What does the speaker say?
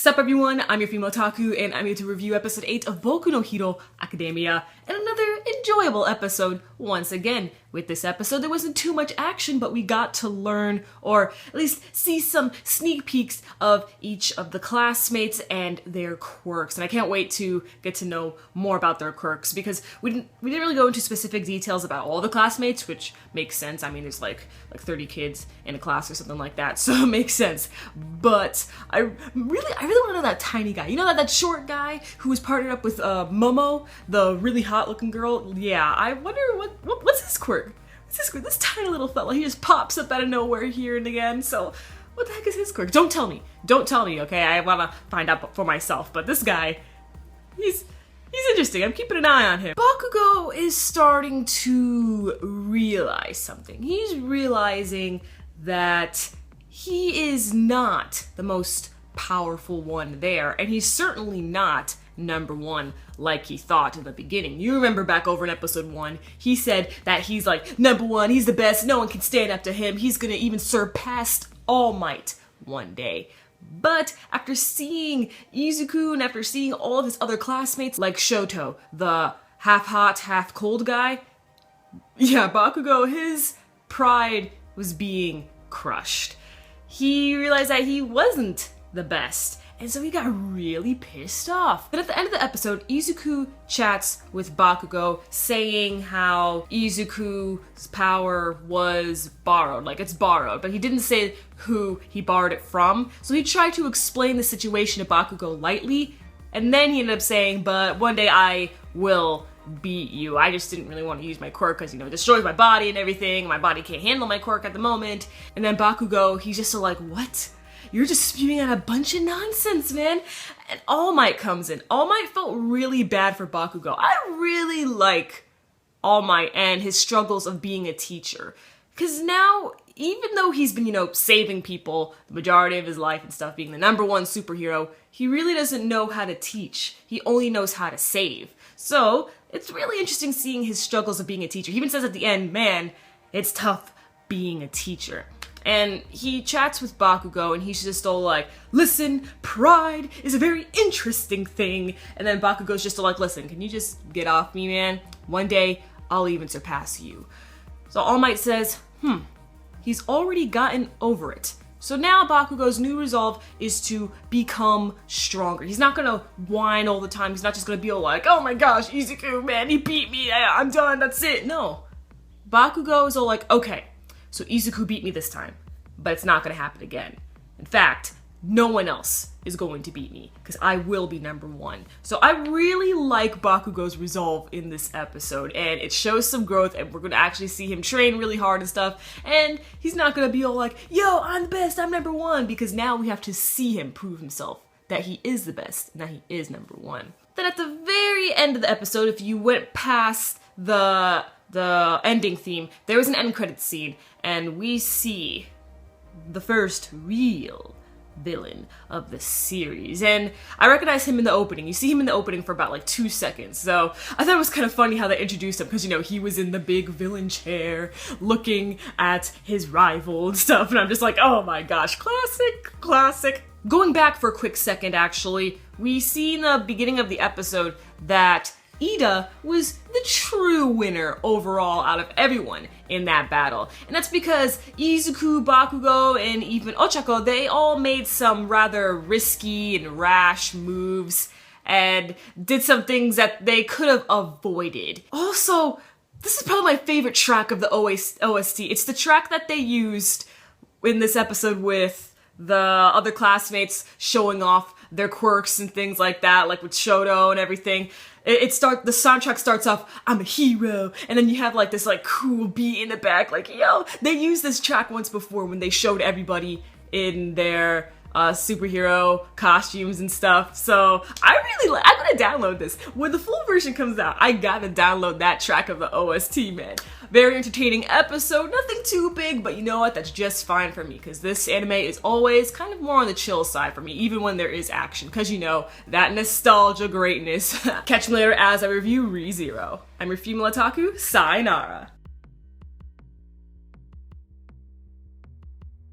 Sup everyone, I'm your female otaku, and I'm here to review episode 8 of Boku no Hero Academia, and another enjoyable episode once again. With this episode, there wasn't too much action, but we got to learn, or at least see some sneak peeks of each of the classmates and their quirks, and I can't wait to get to know more about their quirks, because we didn't really go into specific details about all the classmates, which makes sense. I mean, there's like 30 kids in a class or something like that, so it makes sense. But I really want to know that tiny guy. You know that short guy who was partnered up with Momo, the really hot looking girl? Yeah, I wonder what's his quirk? What's his quirk? This tiny little fella, he just pops up out of nowhere here and again, so what the heck is his quirk? Don't tell me, okay? I want to find out for myself, but this guy, he's interesting. I'm keeping an eye on him. Bakugo is starting to realize something. He's realizing that he is not the most powerful one there, and he's certainly not number one like he thought in the beginning. You remember back over in episode 1, he said that he's like number one, he's the best, no one can stand up to him, he's gonna even surpass All Might one day. But after seeing Izuku and after seeing all of his other classmates like Shoto, the half hot, half cold guy, yeah, Bakugo, his pride was being crushed. He realized that he wasn't the best, and so he got really pissed off. Then at the end of the episode, Izuku chats with Bakugo, saying how Izuku's power was borrowed, like it's borrowed, but he didn't say who he borrowed it from. So he tried to explain the situation to Bakugo lightly, and then he ended up saying, but one day I will beat you. I just didn't really want to use my quirk because, you know, it destroys my body and everything. My body can't handle my quirk at the moment. And then Bakugo, he's just so like, what? You're just spewing out a bunch of nonsense, man. And All Might comes in. All Might felt really bad for Bakugo. I really like All Might and his struggles of being a teacher. Because now, even though he's been, you know, saving people the majority of his life and stuff, being the number one superhero, he really doesn't know how to teach. He only knows how to save. So, it's really interesting seeing his struggles of being a teacher. He even says at the end, man, it's tough being a teacher. And he chats with Bakugo and he's just all like, listen, pride is a very interesting thing. And then Bakugo's just all like, listen, can you just get off me, man? One day, I'll even surpass you. So All Might says, he's already gotten over it. So now Bakugo's new resolve is to become stronger. He's not gonna whine all the time. He's not just gonna be all like, oh my gosh, Izuku, man, he beat me, I'm done, that's it. No. Bakugo is all like, okay, so Izuku beat me this time, but it's not gonna happen again. In fact, no one else is going to beat me, because I will be number one. So I really like Bakugo's resolve in this episode, and it shows some growth, and we're gonna actually see him train really hard and stuff, and he's not gonna be all like, yo, I'm the best, I'm number one, because now we have to see him prove himself that he is the best, and that he is number one. Then at the very end of the episode, if you went past the ending theme, there was an end credits scene, and we see the first real villain of the series, and I recognize him in the opening. You see him in the opening for about like 2 seconds, so I thought it was kind of funny how they introduced him, because, you know, he was in the big villain chair looking at his rival and stuff, and I'm just like, oh my gosh, classic. Going back for a quick second, actually, we see in the beginning of the episode that Ida was the true winner overall out of everyone in that battle. And that's because Izuku, Bakugo, and even Ochako, they all made some rather risky and rash moves and did some things that they could have avoided. Also, this is probably my favorite track of the OST. It's the track that they used in this episode with the other classmates showing off their quirks and things like that, like with Shoto and everything. The soundtrack starts off, I'm a hero, and then you have like this like cool beat in the back, like, yo, they used this track once before when they showed everybody in their superhero costumes and stuff. So I'm gonna download this. When the full version comes out, I gotta download that track of the OST, man. Very entertaining episode, nothing too big, but you know what, that's just fine for me, because this anime is always kind of more on the chill side for me, even when there is action, because, you know, that nostalgia greatness. Catch me later as I review Re:Zero. I'm your female otaku, sayonara.